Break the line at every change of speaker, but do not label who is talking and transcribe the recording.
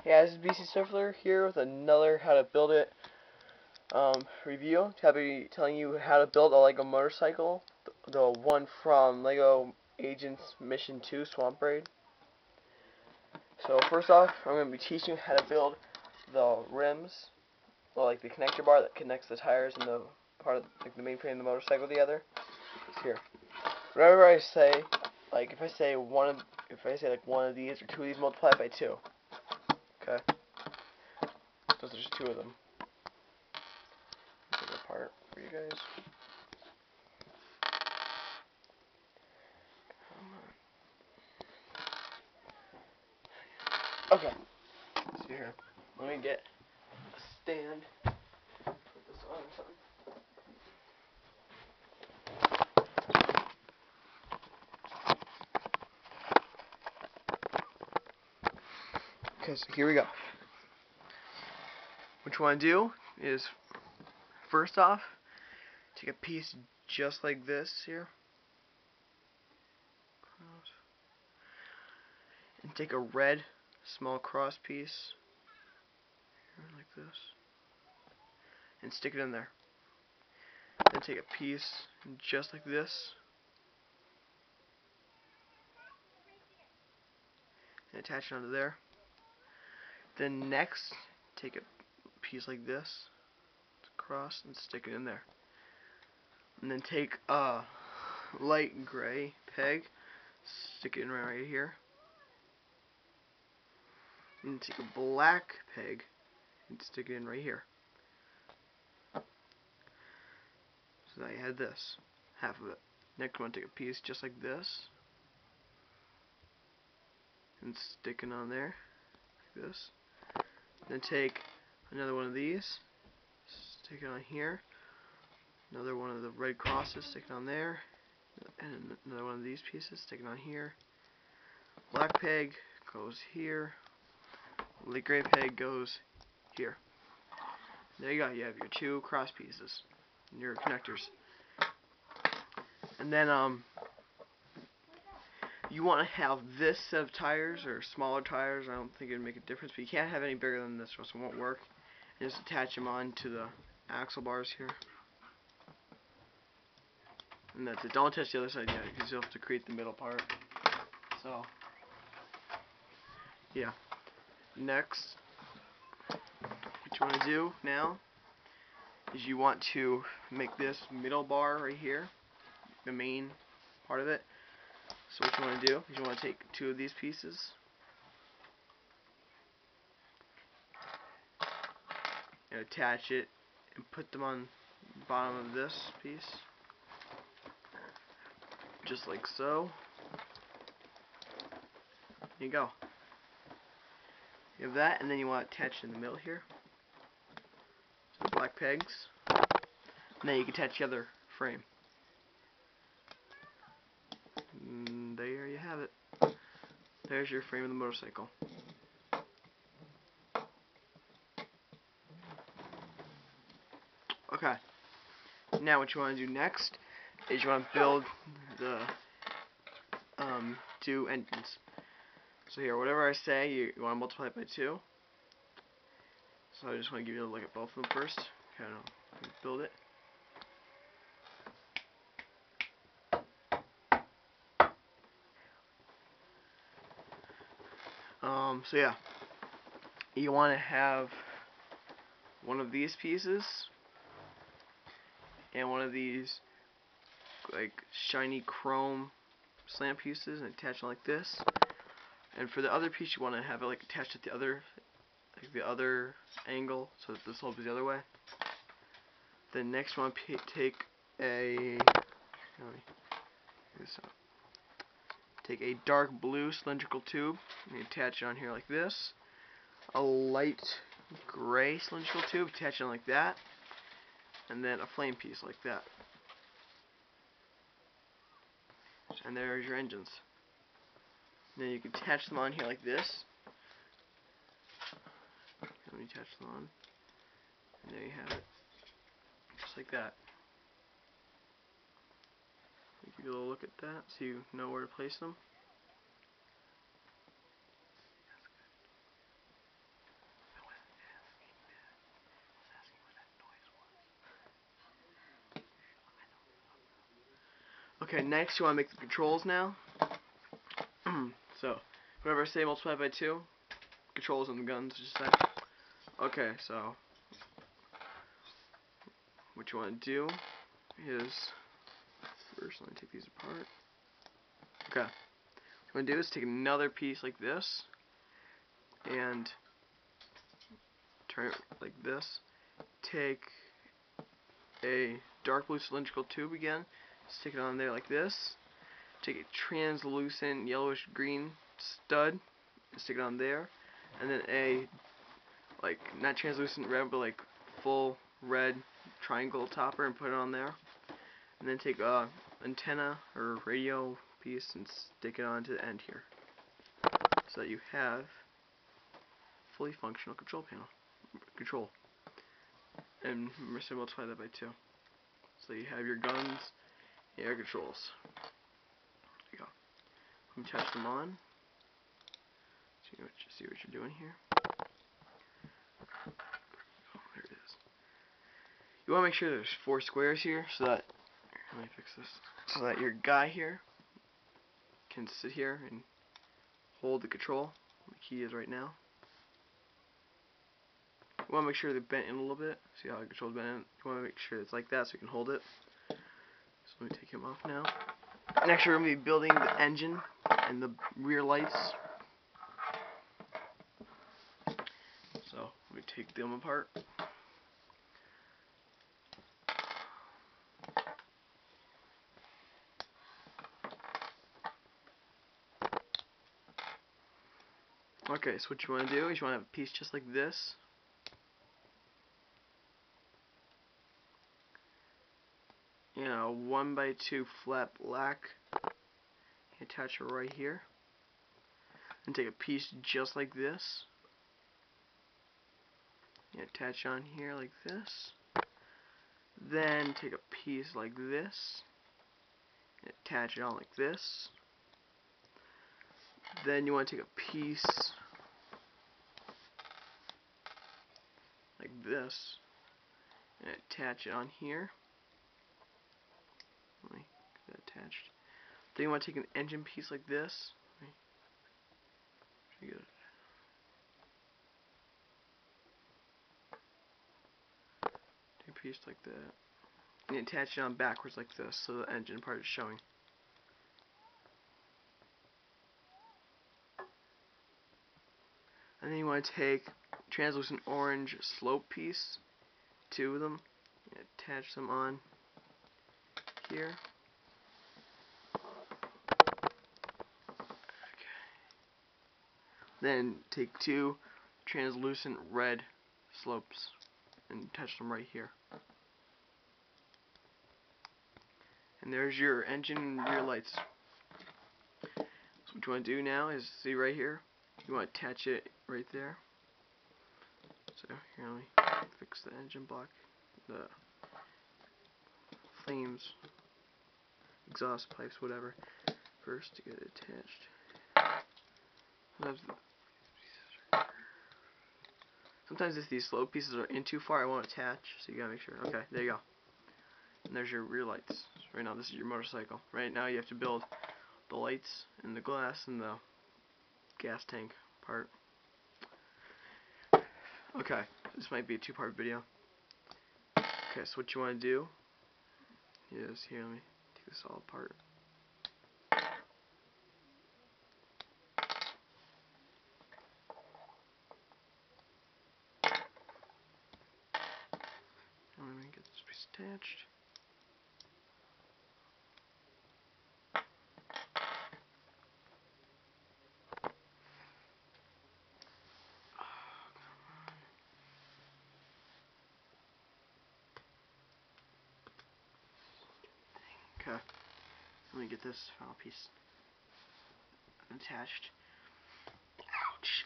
Yeah, this is BC Surfler here with another how to build it review. I'll be telling you how to build a LEGO motorcycle, the one from LEGO Agents Mission 2 Swamp Raid. So first off, I'm going to be teaching you how to build the rims, or like the connector bar that connects the tires and the part of like the main frame of the motorcycle together. It's here. Whenever I say, like if I say like one of these or two of these, multiply it by 2. Okay. Those are just 2 of them. Take it apart for you guys. Okay. Let's see here. Let me get a stand. Put this on or something. Okay, so here we go. What you want to do is, first off, take a piece just like this here. And take a red small cross piece like this and stick it in there. Then take a piece just like this and attach it onto there. Then next, take a piece like this, cross, and stick it in there. And then take a light gray peg, stick it in right here. And take a black peg and stick it in right here. So now you have this, half of it. Next, I'm going to take a piece just like this and stick it on there, like this. Then take another one of these, stick it on here. Another one of the red crosses, stick it on there. And another one of these pieces, stick it on here. Black peg goes here. The gray peg goes here. There you go. You have your 2 cross pieces, and your connectors. And then you want to have this set of tires or smaller tires. I don't think it would make a difference, but you can't have any bigger than this, or else it won't work. And just attach them onto the axle bars here. And that's it. Don't touch the other side yet, because you'll have to create the middle part. So, yeah. Next, what you want to do now is you want to make this middle bar right here the main part of it. So what you want to do is you want to take 2 of these pieces and attach it and put them on the bottom of this piece, just like so. There you go. You have that, and then you want to attach it in the middle here. So black pegs. And then you can attach the other frame. And there you have it. There's your frame of the motorcycle. Okay. Now what you want to do next is you want to build the 2 engines. So here, whatever I say, you want to multiply it by 2. So I just want to give you a look at both of them first. Kind of build it. So yeah, you want to have one of these pieces and one of these like shiny chrome slant pieces and attach them like this. And for the other piece, you want to have it like attached at the other angle, so that this will be the other way. Then next, you want to take a dark blue cylindrical tube and attach it on here like this. A light gray cylindrical tube, attach it on like that, and then a flame piece like that. And there's your engines. And then you can attach them on here like this. Let me attach them on. And there you have it. Just like that. Give you a little look at that so you know where to place them. Okay, next you want to make the controls now. So, whenever I say multiply by 2, controls on the guns, just say. Okay, so, what you want to do is, first let me take these apart. Okay, what you want to do is take another piece like this, and turn it like this. Take a dark blue cylindrical tube again, stick it on there like this. Take a translucent yellowish green stud, stick it on there, and then a, like, not translucent red, but like full red triangle topper, and put it on there. And then take a antenna or radio piece and stick it onto the end here, so that you have fully functional control panel. And multiply that by 2. So you have your guns, air controls. There you go. Let me touch them on. See what you're doing here. Oh, there it is. You want to make sure there's 4 squares here, so that, let me fix this, so that your guy here can sit here and hold the control. The key is right now. You want to make sure they're bent in a little bit. See how the control's bent in? You want to make sure it's like that so you can hold it. So let me take him off now. Next we're going to be building the engine and the rear lights. So let me take them apart. Okay, so what you want to do is you want to have a piece just like this. You know, 1x2 flat black. Attach it right here. And take a piece just like this. You attach on here like this. Then take a piece like this. Attach it on like this. Then you want to take a piece like this and attach it on here. Let me get that attached. Then you want to take an engine piece like this. Take a piece like that. And you attach it on backwards like this, so the engine part is showing. And then you want to take translucent orange slope piece, 2 of them, and attach them on here. Then take 2 translucent red slopes and attach them right here. And there's your engine and rear lights. So what you want to do now is, see right here, you want to attach it right there. So here, let me fix the engine block, the flames, exhaust pipes, whatever, first to get it attached. Sometimes if these slope pieces are in too far, I won't attach, so you gotta make sure. Okay, there you go. And there's your rear lights. So right now this is your motorcycle. Right now you have to build the lights and the glass and the gas tank part. Okay, this might be a 2-part video. Okay, so what you want to do is, here, let me take this all apart. And let me get this piece attached. Okay, let me get this final piece attached. Ouch!